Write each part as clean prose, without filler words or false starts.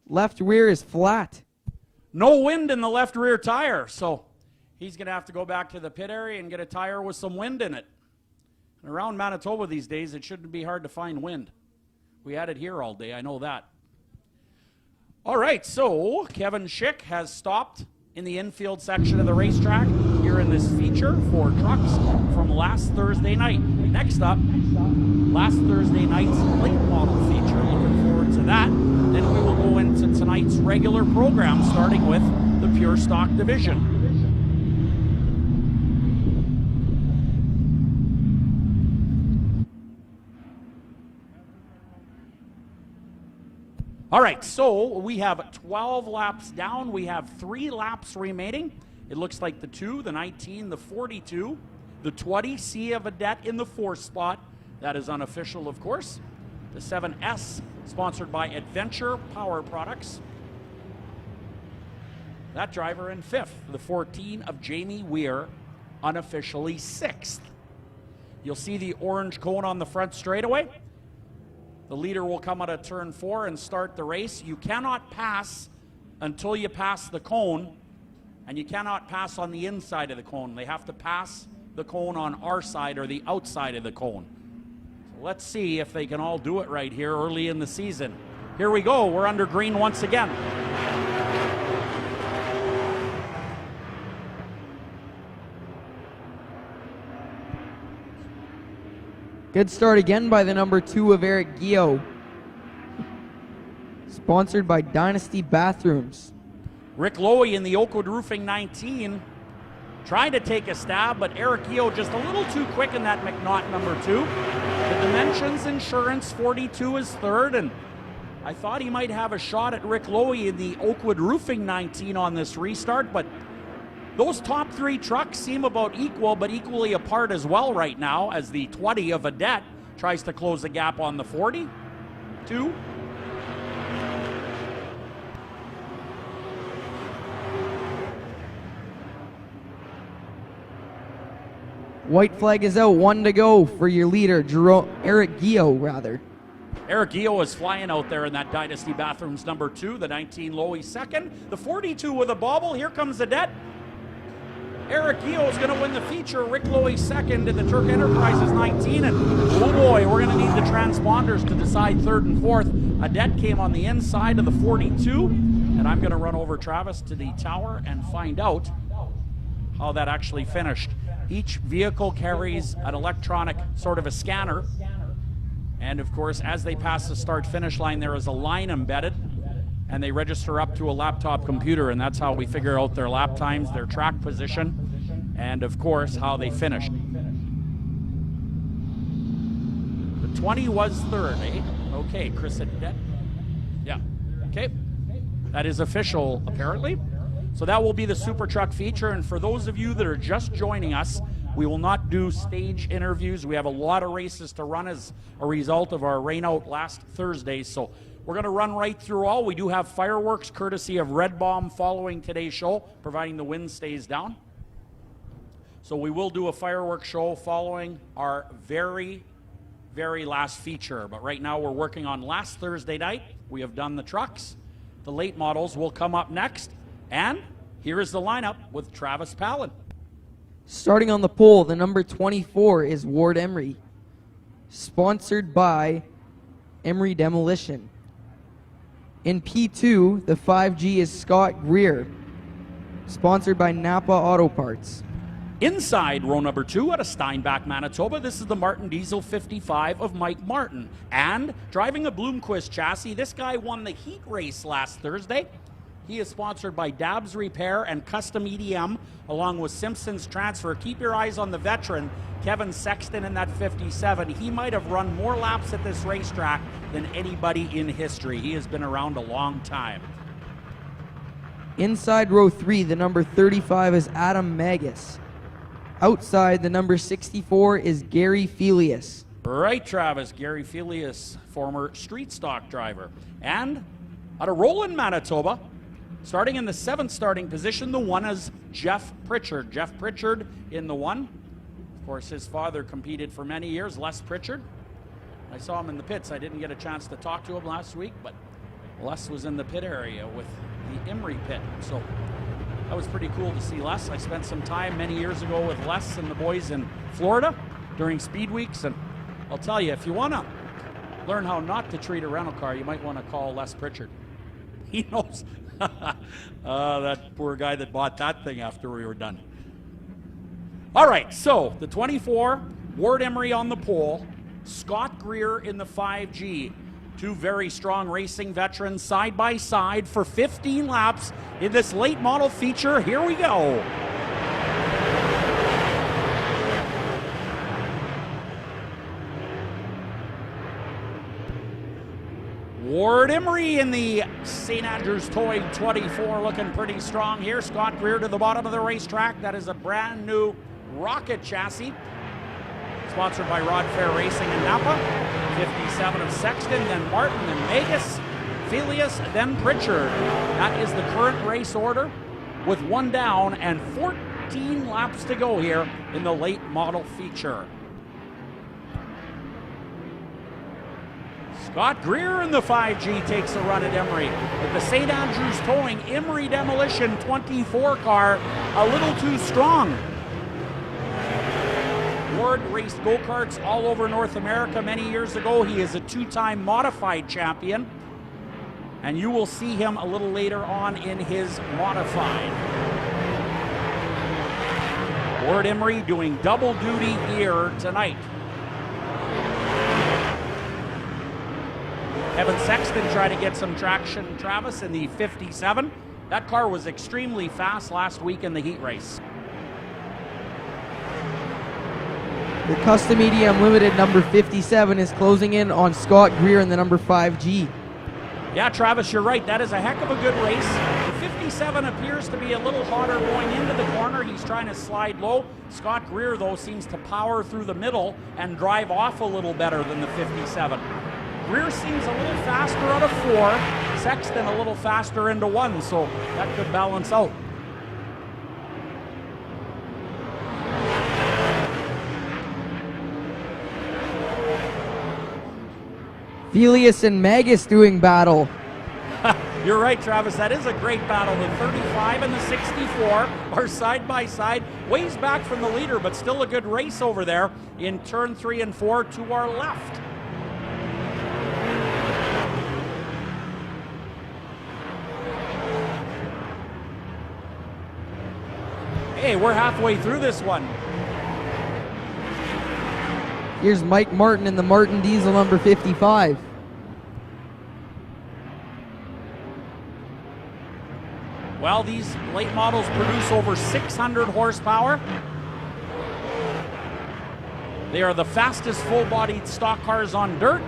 Left rear is flat. No wind in the left rear tire, so he's going to have to go back to the pit area and get a tire with some wind in it. And around Manitoba these days, it shouldn't be hard to find wind. We had it here all day, I know that. All right, so Kevin Schick has stopped in the infield section of the racetrack here in this feature for trucks from last Thursday night. Next up, last Thursday night's late model feature. Looking forward to that. Then we will go into tonight's regular program, starting with the Pure Stock division. All right, so we have 12 laps down. We have 3 laps remaining. It looks like the 2, the 19, the 42, the 20, Sea Vedette in the 4th spot. That is unofficial, of course. The 7S, sponsored by Adventure Power Products. That driver in 5th. The 14 of Jamie Weir, unofficially 6th. You'll see the orange cone on the front straightaway. The leader will come out of turn 4 and start the race. You cannot pass until you pass the cone, and you cannot pass on the inside of the cone. They have to pass the cone on our side or the outside of the cone. So let's see if they can all do it right here early in the season. Here we go. We're under green once again. Good start again by the number 2 of Eric Gio. Sponsored by Dynasty Bathrooms. Rick Lowy in the Oakwood Roofing 19 trying to take a stab, but Eric Gio just a little too quick in that McNaught number 2. The Dimensions Insurance 42 is 3rd, and I thought he might have a shot at Rick Lowy in the Oakwood Roofing 19 on this restart, but those top 3 trucks seem about equal, but equally apart as well right now, as the 20 of Vedette tries to close the gap on the 42. White flag is out, 1 to go for your leader, Eric Gio, rather. Eric Gio is flying out there in that Dynasty Bathrooms number 2, the 19 Lowy 2nd, the 42 with a bobble. Here comes Vedette. Eric Gio is going to win the feature. Rick Lowy 2nd in the Turk Enterprises 19. And oh boy, we're going to need the transponders to decide 3rd and 4th. Vedette came on the inside of the 42. And I'm going to run over Travis to the tower and find out how that actually finished. Each vehicle carries an electronic sort of a scanner. And of course, as they pass the start-finish line, there is a line embedded. And they register up to a laptop computer, and that's how we figure out their lap times, their track position, and of course, how they finished. The 20 was 3rd, eh? Okay, Chris Vedette. Yeah, okay. That is official, apparently. So that will be the Super Truck feature, and for those of you that are just joining us, we will not do stage interviews. We have a lot of races to run as a result of our rainout last Thursday, so we're going to run right through all. We do have fireworks courtesy of Red Bomb following today's show, providing the wind stays down. So we will do a fireworks show following our very, very last feature. But right now we're working on last Thursday night. We have done the trucks. The late models will come up next. And here is the lineup with Travis Palin. Starting on the pole, the number 24 is Ward Emery. Sponsored by Emery Demolition. In P2, the 5G is Scott Greer, sponsored by Napa Auto Parts. Inside row number 2 out of Steinbach, Manitoba, this is the Martin Diesel 55 of Mike Martin. And driving a Bloomquist chassis, this guy won the heat race last Thursday. He is sponsored by Dabbs Repair and Custom EDM, along with Simpson's Transfer. Keep your eyes on the veteran, Kevin Sexton, in that 57. He might have run more laps at this racetrack than anybody in history. He has been around a long time. Inside row 3, the number 35 is Adam Magus. Outside, the number 64 is Gary Felius. Right, Travis. Gary Felius, former street stock driver. And out of Roland, Manitoba, starting in the 7th starting position, the 1 is Jeff Pritchard. Jeff Pritchard in the 1. Of course, his father competed for many years, Les Pritchard. I saw him in the pits. I didn't get a chance to talk to him last week, but Les was in the pit area with the Emery pit. So that was pretty cool to see Les. I spent some time many years ago with Les and the boys in Florida during speed weeks. And I'll tell you, if you want to learn how not to treat a rental car, you might want to call Les Pritchard. He knows. That poor guy that bought that thing after we were done. All right, so the 24, Ward Emery on the pole, Scott Greer in the 5G. Two very strong racing veterans side by side for 15 laps in this late model feature. Here we go. Ward Emery in the St. Andrews Towing 24 looking pretty strong here. Scott Greer to the bottom of the racetrack. That is a brand new rocket chassis. Sponsored by Rod Fair Racing in Napa. 57 of Sexton, then Martin, then Magus, Felius, then Pritchard. That is the current race order with one down and 14 laps to go here in the late model feature. Scott Greer in the 5G takes a run at Emery. With the St. Andrews Towing Emery Demolition 24 car a little too strong. Ward raced go-karts all over North America many years ago. He is a two-time modified champion. And you will see him a little later on in his modified. Ward Emery doing double duty here tonight. Evan Sexton tried to get some traction, Travis, in the 57. That car was extremely fast last week in the heat race. The Custom EDM Limited number 57 is closing in on Scott Greer in the number 5G. Yeah, Travis, you're right. That is a heck of a good race. The 57 appears to be a little hotter going into the corner. He's trying to slide low. Scott Greer, though, seems to power through the middle and drive off a little better than the 57. Greer seems a little faster out of 4, Sexton a little faster into 1, so that could balance out. Felius and Magus doing battle. You're right, Travis. That is a great battle. The 35 and the 64 are side by side, ways back from the leader, but still a good race over there in turn 3 and 4 to our left. Hey, we're halfway through this one. Here's Mike Martin in the Martin Diesel number 55. Well, these late models produce over 600 horsepower. They are the fastest full-bodied stock cars on dirt.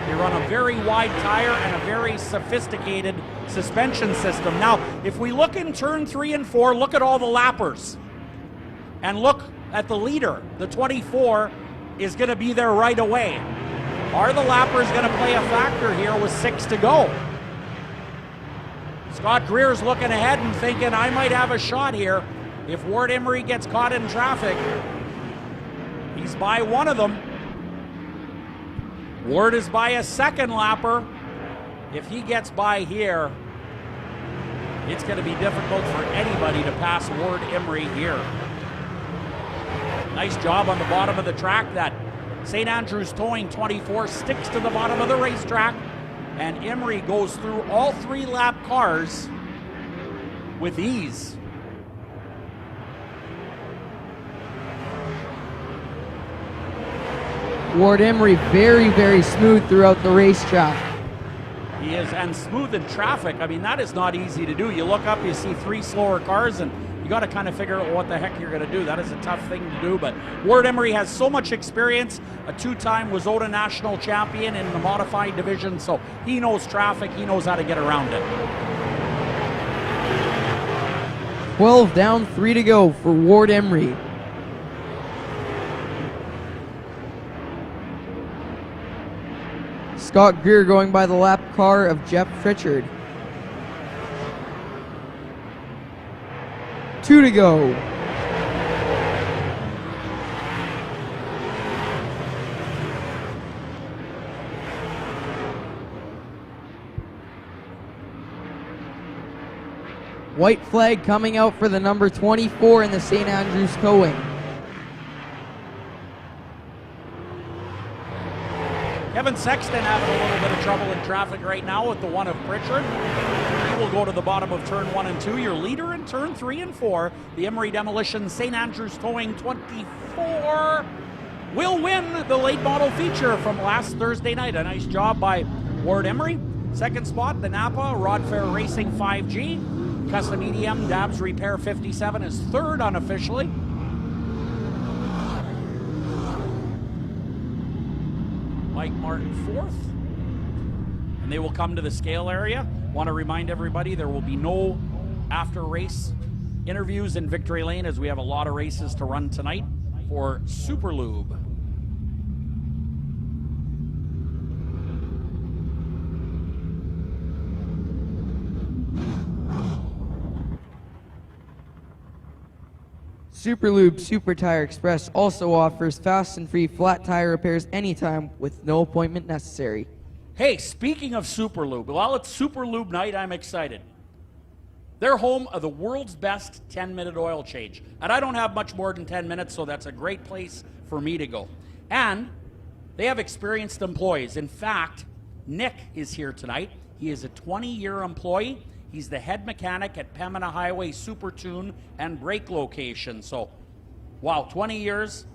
They run a very wide tire and a very sophisticated suspension system. Now, if we look in turn 3 and 4, look at all the lappers. And look at the leader. The 24 is going to be there right away. Are the lappers going to play a factor here with 6 to go? Scott Greer's looking ahead and thinking, I might have a shot here. If Ward Emery gets caught in traffic, he's by one of them. Ward is by a second lapper. If he gets by here, it's going to be difficult for anybody to pass Ward Emery here. Nice job on the bottom of the track. That St. Andrews Towing 24 sticks to the bottom of the racetrack, and Emery goes through all 3 lap cars with ease. Ward Emery very, very smooth throughout the racetrack. He is, and smooth in traffic. I mean, that is not easy to do. You look up, you see 3 slower cars, and you got to kind of figure out what the heck you're going to do. That is a tough thing to do, but Ward Emery has so much experience, a 2-time WISSOTA national champion in the modified division, so he knows traffic, he knows how to get around it. 12 down, 3 to go for Ward Emery. Scott Greer going by the lap car of Jeff Pritchard. 2 to go. White flag coming out for the number 24 in the St. Andrews Towing. Kevin Sexton having a little bit of trouble in traffic right now with the one of Pritchard. He will go to the bottom of turn 1 and 2. Your leader in turn 3 and 4, the Emery Demolition St. Andrews Towing 24, will win the late model feature from last Thursday night. A nice job by Ward Emery. Second spot, the Napa Rod Fair Racing 5G. Custom EDM Dabs Repair 57 is third unofficially. Mike Martin fourth. And they will come to the scale area. Want to remind everybody there will be no after race interviews in Victory Lane as we have a lot of races to run tonight for Super Lube. Super Lube Super Tire Express also offers fast and free flat tire repairs anytime with no appointment necessary. Hey, speaking of Super Lube, while it's Super Lube night, I'm excited. They're home of the world's best 10-minute oil change. And I don't have much more than 10 minutes, so that's a great place for me to go. And they have experienced employees. In fact, Nick is here tonight. He is a 20-year employee. He's the head mechanic at Pembina Highway Super Tune and Brake location. So, wow, 20 years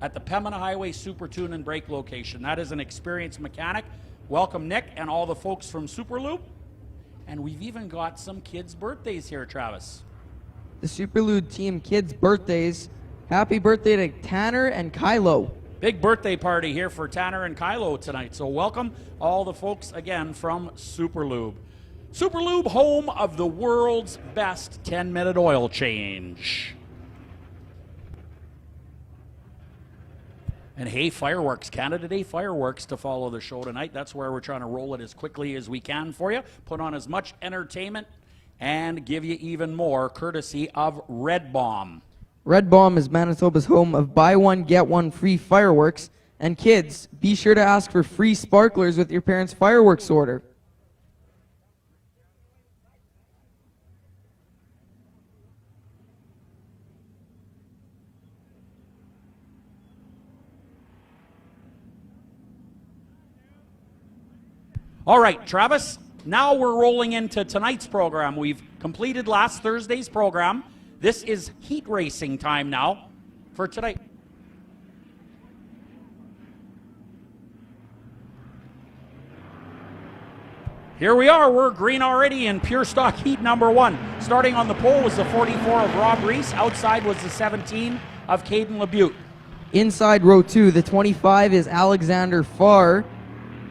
at the Pembina Highway Super Tune and Brake location. That is an experienced mechanic. Welcome, Nick, and all the folks from Super Lube. And we've even got some kids' birthdays here, Travis. The Super Lube team kids' birthdays. Happy birthday to Tanner and Kylo. Big birthday party here for Tanner and Kylo tonight. So welcome all the folks again from Super Lube. Super Lube, home of the world's best 10-minute oil change. And hey, fireworks, Canada Day fireworks to follow the show tonight. That's where we're trying to roll it as quickly as we can for you. Put on as much entertainment and give you even more courtesy of Red Bomb. Red Bomb is Manitoba's home of buy one, get one free fireworks. And kids, be sure to ask for free sparklers with your parents' fireworks order. All right, Travis, now we're rolling into tonight's program. We've completed last Thursday's program. This is heat racing time now for tonight. Here we are, we're green already in pure stock heat number 1. Starting on the pole was the 44 of Rob Reese. Outside was the 17 of Caden LeBute. Inside row 2, the 25 is Alexander Farr.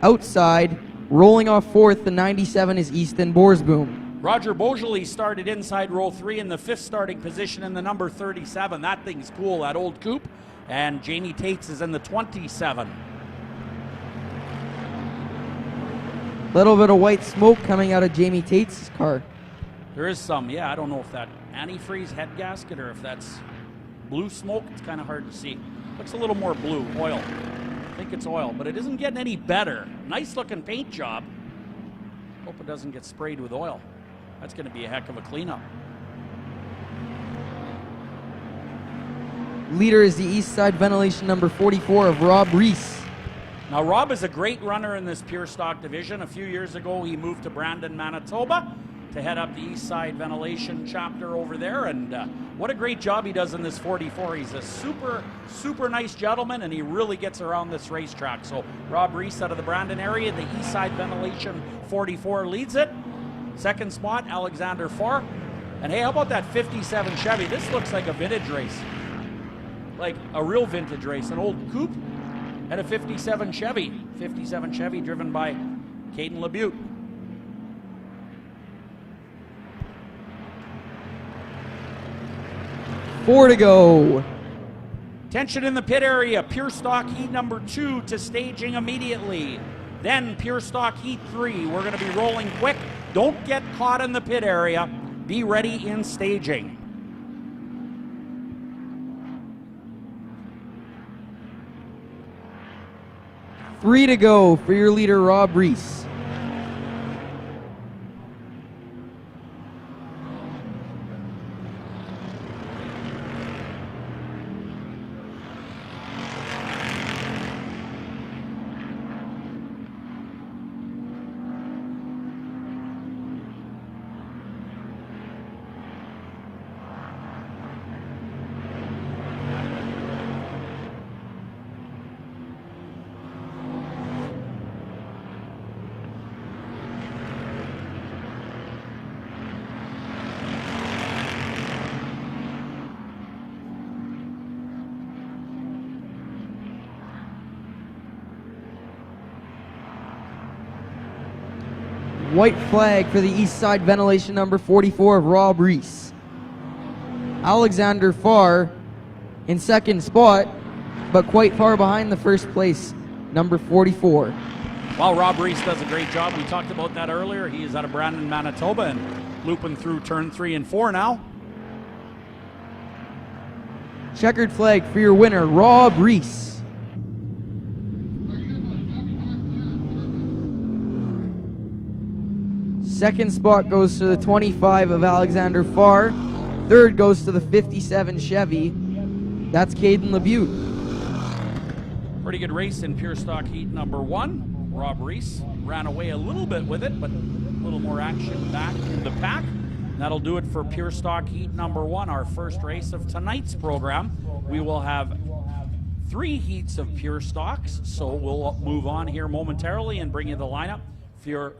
Outside, rolling off fourth, the 97 is Easton Borsboom. Roger Beaujolais started inside row 3 in the 5th starting position in the number 37. That thing's cool, that old coupe. And Jamie Tates is in the 27. Little bit of white smoke coming out of Jamie Tate's car. There is some, yeah, I don't know if that antifreeze head gasket or if that's blue smoke. It's kind of hard to see. Looks a little more blue, oil. I think it's oil, but it isn't getting any better. Nice looking paint job. Hope it doesn't get sprayed with oil. That's going to be a heck of a cleanup. Leader is the east side ventilation number 44 of Rob Reese. Now, Rob is a great runner in this pure stock division. A few years ago, he moved to Brandon, Manitoba to head up the east side ventilation chapter over there. And what a great job he does in this 44. He's a super, super nice gentleman, and he really gets around this racetrack. So Rob Reese out of the Brandon area, the east side ventilation 44 leads it. Second spot, Alexander Farr. And hey, how about that 57 Chevy? This looks like a vintage race. Like a real vintage race. An old coupe and a 57 Chevy. 57 Chevy driven by Caden LeBute. Four to go. Tension in the pit area. Pure stock heat number 2 to staging immediately. Then pure stock heat 3. We're going to be rolling quick. Don't get caught in the pit area. Be ready in staging. Three to go for your leader, Rob Reese. White flag for the east side ventilation, number 44 of Rob Reese. Alexander Farr in second spot, but quite far behind the first place, number 44. Well, Rob Reese does a great job. We talked about that earlier. He is out of Brandon, Manitoba, and looping through turn 3 and 4 now. Checkered flag for your winner, Rob Reese. Second spot goes to the 25 of Alexander Farr. Third goes to the 57 Chevy. That's Caden LeBute. Pretty good race in pure stock heat number 1. Rob Reese ran away a little bit with it, but a little more action back in the pack. That'll do it for pure stock heat number 1, our first race of tonight's program. We will have 3 heats of pure stocks, so we'll move on here momentarily and bring you the lineup for your